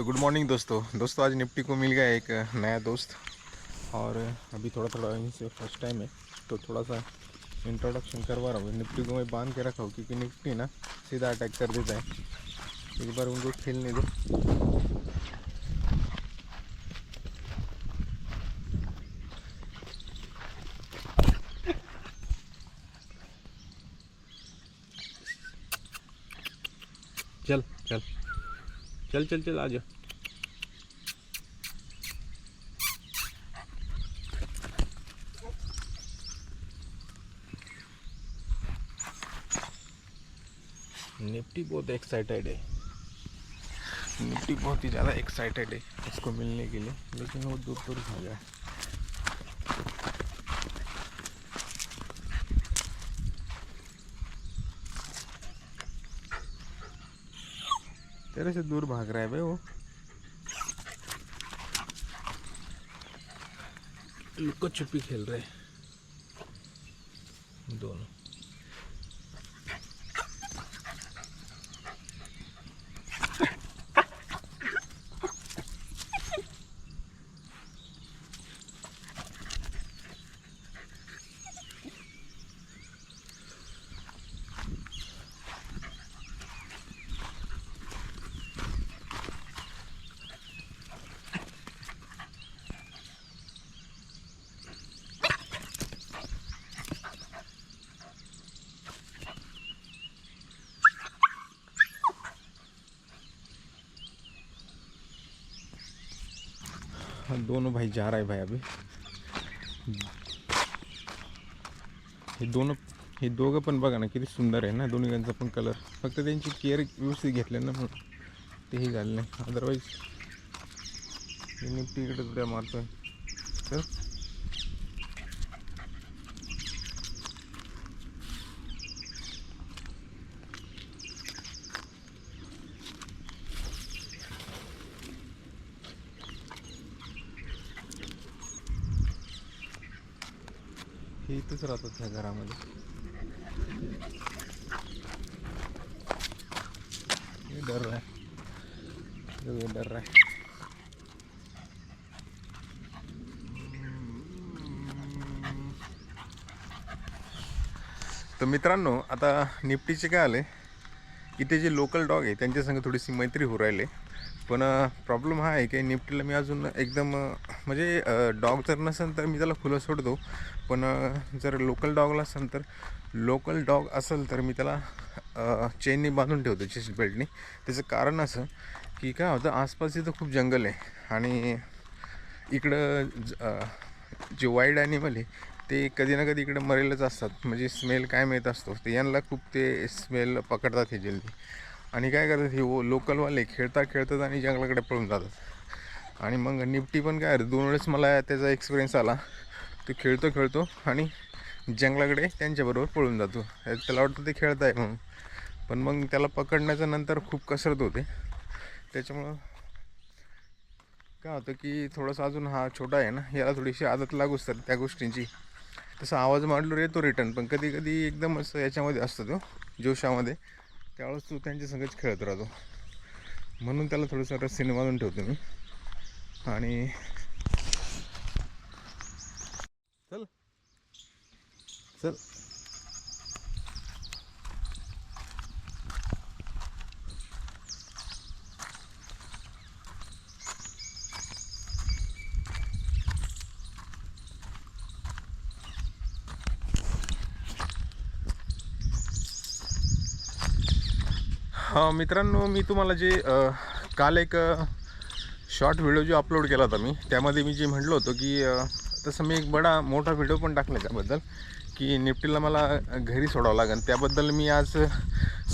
तो good morning दोस्तों आज निफ्टी को मिल गया एक नया दोस्त। और अभी थोड़ा थोड़ा इनसे फर्स्ट टाइम है तो थोड़ा सा इंट्रोडक्शन करवा रहा हूँ। निफ्टी को मैं बांध के रखा हूँ क्योंकि निफ्टी ना सीधा अटैक कर देता है। एक बार उनको खेलने दो। चल चल चल चल चल आ जा। निफ्टी बहुत एक्साइटेड है, निफ्टी बहुत ही ज़्यादा एक्साइटेड है इसको मिलने के लिए, लेकिन वो दूर दूर भागा है। तेरे से दूर भाग रहा है भाई वो। लुक्का छुपी खेल रहे हैं दोनों। दोनों भाई जा रहा है भाई अभी। हे दोघं पण बघा ना किती सुंदर आहे ना, दोन्हींचा पण कलर, फक्त त्यांची केअर व्यवस्थित घेतले ना म्हणून तेही झालं नाही, अदरवाईज निफ्टी इकडे उड्या मारतोय तर हे इथंच राहतात ह्या घरामध्ये। ये डर रहा है, ये डर रहा है। तर मित्रांनो आता निफ्टीचे काय आले की ते जे लोकल डॉग आहे त्यांच्या संग थोडीशी मैत्री होऊ राहिले, पण प्रॉब्लेम हा आहे की निफ्टीला मी अजून एकदम म्हणजे डॉग जर नसेल तर मी त्याला खुलं सोडतो, पण जर लोकल डॉगला असेल तर लोकल डॉग असेल तर मी त्याला चेननी बांधून ठेवतो, चेस्ट बेल्टनी। त्याचं कारण असं की काय होतं, आसपास इथं खूप जंगल आहे आणि इकडं जे वाईल्ड ॲनिमल आहे ते कधी ना कधी इकडं मरेलच असतात, म्हणजे स्मेल काय मिळत असतो ते यांना खूप ते स्मेल पकडतात हे जल्दी। आणि काय करतात हे लोकलवाले खेळतात आणि जंगलाकडे पळून जातात। आणि मग निफ्टी पण काय 2 वेळेस मला त्याचा एक्सपिरियन्स आला, तो खेळतो आणि जंगलाकडे त्यांच्याबरोबर पळून जातो। त्याला वाटतं ते खेळत आहे म्हणून, पण मग त्याला पकडण्याच्या नंतर खूप कसरत होते। त्याच्यामुळं काय होतं की थोडंसं अजून हा छोटा आहे ना, याला थोडीशी आदत लागूच तर त्या गोष्टींची। तसं आवाज मांडल्यावर येतो रिटर्न, पण कधी कधी एकदम असं याच्यामध्ये असतो तो जोशामध्ये, त्यावेळेस तो त्यांच्या संगच खेळत राहतो। म्हणून त्याला थोडंसं रस्सीने बांधून ठेवतो मी। आणि चल चल हां मित्रांनो, मी तुम्हाला जे काल एक शॉर्ट व्हिडिओ जो अपलोड केला होता मी, त्यामध्ये मी जे म्हटलं होतं की तसं मी एक मोठा व्हिडिओ पण टाकला त्याबद्दल की निफ्टीला मला घरी सोडावं लागेल। त्याबद्दल मी आज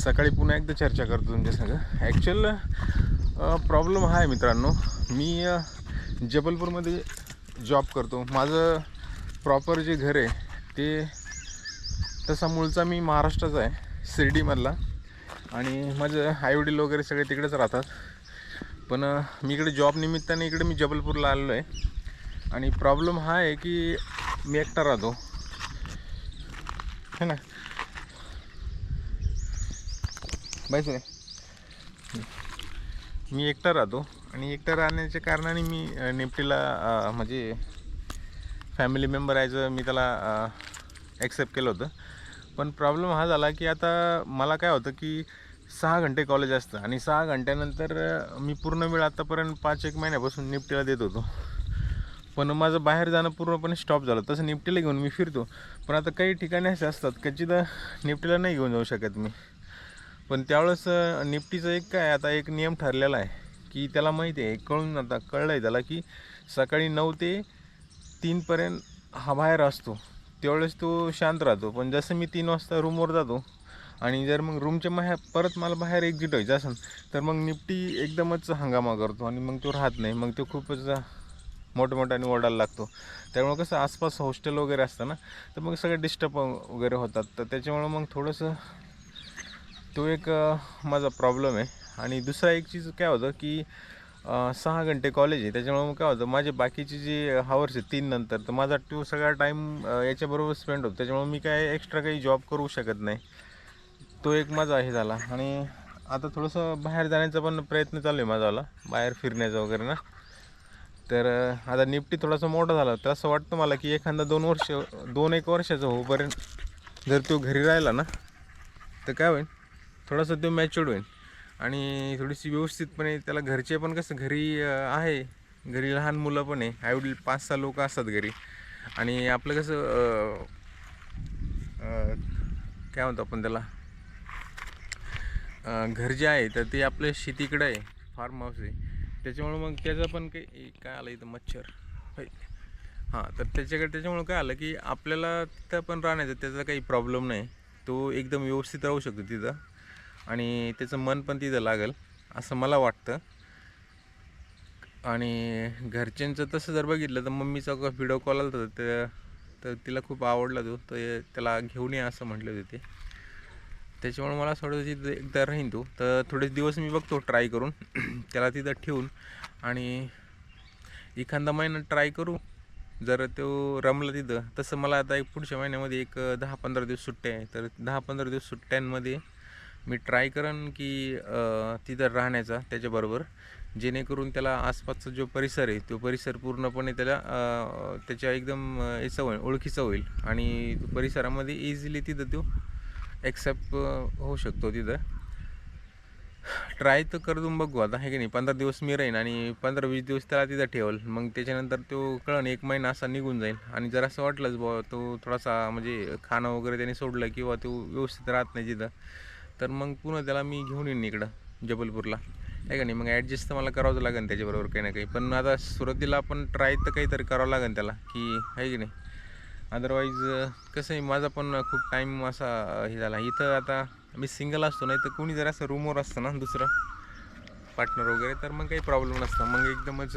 सकाळी पुन्हा एकदा चर्चा करतो तुमच्यासंग। ॲक्च्युअल प्रॉब्लेम हा आहे मित्रांनो, मी जबलपूरमध्ये जॉब करतो। माझं प्रॉपर जे घर आहे ते तसा मूळचा मी महाराष्ट्राचा आहे, शिर्डीमधला, आणि माझं आईवडील वगैरे सगळे तिकडेच राहतात। पण मी इकडे जॉब निमित्ताने इकडे मी जबलपूरला आलेलो आहे। आणि प्रॉब्लेम हा आहे की मी एकटा राहतो है ना, बायचं मी एकटा राहतो आणि एकटं राहण्याच्या कारणाने मी निफ्टीला म्हणजे फॅमिली मेंबर यायचं मी त्याला ॲक्सेप्ट केलं होतं. पण प्रॉब्लेम हा झाला की आता मला काय होतं की 6 घंटे कॉलेज असतं आणि 6 घंट्यानंतर मी पूर्ण वेळ आत्तापर्यंत 5-1 महिन्यापासून निफ्टीला देत होतो. पण माझं बाहेर जाणं पूर्णपणे स्टॉप झालं. तसं निफ्टीला घेऊन मी फिरतो, पण आता काही ठिकाणी असे असतात की जिथं निफ्टीला नाही घेऊन जाऊ शकत मी. पण त्यावेळेस निफ्टीचं एक काय आता एक नियम ठरलेला आहे की त्याला माहिती आहे, कळलं आहे त्याला की सकाळी 9 ते 3पर्यंत हा बाहेर असतो, त्यावेळेस तो शांत राहतो. पण जसं मी 3 वाजता रूमवर जातो आणि जर मग रूमच्या परत मला बाहेर एक्झिट व्हायचं असेल तर मग निफ्टी एकदमच हंगामा करतो आणि मग तो राहत नाही. मग तो खूपच मोठमोठ्याने ओरडायला लागतो. त्यामुळं कसं आसपास हॉस्टेल वगैरे असतं ना, तर मग सगळे डिस्टर्ब वगैरे होतात. तर त्याच्यामुळं मग थोडंसं तो एक माझा प्रॉब्लेम आहे. आणि दुसरा एक चीज काय होतं की 6 घंटे कॉलेज आहे, त्याच्यामुळे मग काय होतं माझे बाकीचे जे हावर्स आहेत 3 नंतर, तर माझा तो सगळा टाईम याच्याबरोबर स्पेंड होतो. त्याच्यामुळे मी काय एक्स्ट्रा काही जॉब करू शकत नाही. तो एक माझा हे झाला. आणि आता थोडंसं बाहेर जाण्याचा पण प्रयत्न चालू आहे माझावाला, बाहेर फिरण्याचा वगैरे ना. तर आता निफ्टी थोडासा मोठा झाला तर असं वाटतं मला की एखादा 2-1 वर्षाचा होईपर्यंत जर तो घरी राहिला ना, तर काय होईल, थोडासा तो मॅच्युअर्ड होईल आणि थोडीशी व्यवस्थितपणे त्याला घरचे पण कसं घरी आहे, घरी लहान मुलं पण आहे, आईवडील 5-6 लोक असतात घरी. आणि आपलं कसं काय म्हणतो आपण त्याला, घर जे आहे तर ते आपलं शेतीकडं आहे, फार्म हाऊस आहे. त्याच्यामुळं मग त्याचं पण काही काय आलं इथं मच्छर हां, तर त्याच्यामुळं काय आलं की आपल्याला तिथं पण राहण्याचं त्याचा काही प्रॉब्लेम नाही. तो एकदम व्यवस्थित राहू शकतो तिथं आणि त्याचं मन पण तिथं लागेल असं मला वाटतं. आणि घरच्यांचं तसं जर बघितलं तर मम्मीचा व्हिडिओ कॉल आला होता, तर तिला खूप आवडला तो, तर त्याला घेऊन ये असं म्हटले होते ते. त्याच्यामुळे मला थोडं तिथं एकदा राहीन तो, तर थोडे दिवस मी बघतो ट्राय करून त्याला तिथं ठेवून. आणि एखादा महिना ट्राय करू, जर तो रमलं तिथं. तसं मला आता एक पुढच्या महिन्यामध्ये एक 10-15 दिवस सुट्ट्या आहे, तर 10-15 दिवस सुट्ट्यांमध्ये मी ट्राय करेन की तिथं राहण्याचा त्याच्याबरोबर, जेणेकरून त्याला आसपासचा जो परिसर आहे तो परिसर पूर्णपणे त्याला त्याच्या एकदम याचा होईल, ओळखीचा होईल आणि परिसरामध्ये इझिली तिथं तो ॲक्सेप्ट होऊ शकतो. तिथं ट्राय तर करून बघू आता, आहे की नाही. 15 दिवस मी राहीन आणि 15-20 दिवस त्याला तिथं ठेवल. मग त्याच्यानंतर तो कळण 1 महिना असा निघून जाईल आणि जर असं वाटलंच बुवा तो थोडासा म्हणजे खाणं वगैरे त्याने सोडलं किंवा तो व्यवस्थित राहत नाही तिथं, तर मग पुन्हा त्याला मी घेऊन येईन इकडं जबलपूरला, आहे का नाही. मग ॲडजस्ट तर मला करावंच लागेल त्याच्याबरोबर काही ना काही. पण आता सुरुवातीला आपण ट्राय तर काहीतरी करावं लागेल त्याला, की आहे की नाही. अदरवाईज कसं आहे, माझा पण खूप टाईम असा हे झाला इथं. आता मी सिंगल असतो, नाही तर कोणी जर असं रूमवर असतं ना दुसरं पार्टनर वगैरे, तर मग काही प्रॉब्लेम नसता. मग एकदमच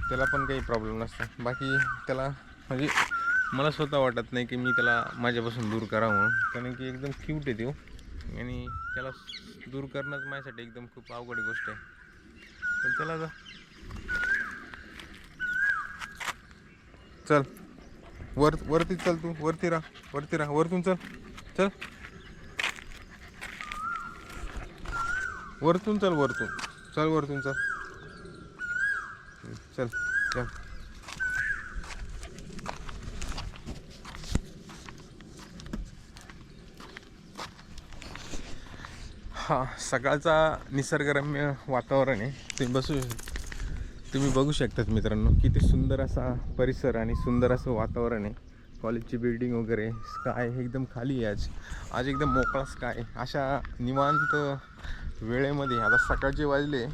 त्याला पण काही प्रॉब्लेम नसता. बाकी त्याला म्हणजे मला स्वतः वाटत नाही की मी त्याला माझ्यापासून दूर करावं म्हणून, कारण की एकदम क्यूट आहे तो आणि त्याला दूर करणंच माझ्यासाठी एकदम खूप अवघड गोष्ट आहे. पण चला चल वरती चल, तू वरती राहा वरतून चल, चल वरतून चल, वरतून चल, चल चल. हा सकाळचा निसर्गरम्य वातावरण आहे. तुम्ही बघू शकतात मित्रांनो, किती सुंदर असा परिसर आणि सुंदर असं वातावरण आहे. कॉलेजची बिल्डिंग वगैरे, स्काय एकदम खाली आहे. आज एकदम मोकळा स्काय. अशा निवांत वेळेमध्ये आता सकाळचे वाजले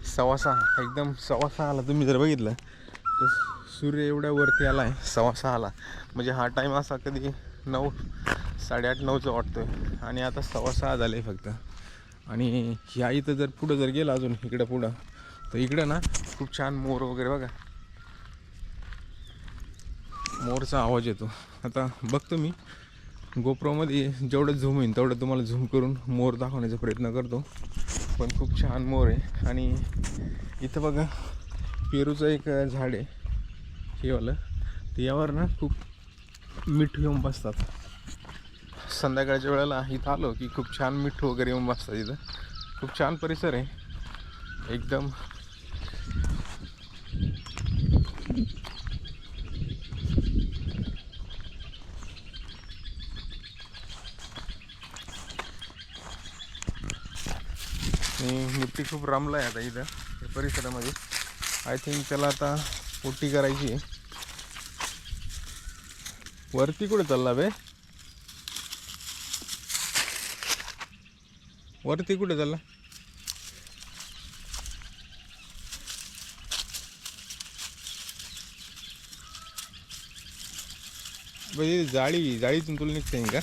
6:15, एकदम 6:15ला तुम्ही जर बघितलं तर सूर्य एवढ्या वरती आला आहे 6:15ला. म्हणजे हा टाईम असा कधी 9, 8:30-9चा वाटतो आहे आणि आता 6:15 झाले फक्त. आणि ह्या इथं जर पुढं जर गेलं अजून इकडं पुढं, तर इकडं ना खूप छान मोर वगैरे बघा, मोरचा आवाज येतो. आता बघतो मी गोप्रोमध्ये जेवढं झूम होईल तेवढं तुम्हाला झूम करून मोर दाखवण्याचा प्रयत्न करतो. पण खूप छान मोर आहे. आणि इथं बघा पेरूचं एक झाड आहे हे वालं, तर यावर ना खूप मिठू येऊन बसतात. संध्याकाळच्या वेळेला इथं आलो की खूप छान मिठू वगैरे येऊन बसतात. इथं खूप छान परिसर आहे. एकदम निपटी खूप रमला आहे आता इथं या परिसरामध्ये. आय थिंक त्याला आता पोटी करायची आहे. वरती कुठे चालला बे? वरती कुठे चालला? जाळीतून तुला निघता येईल का?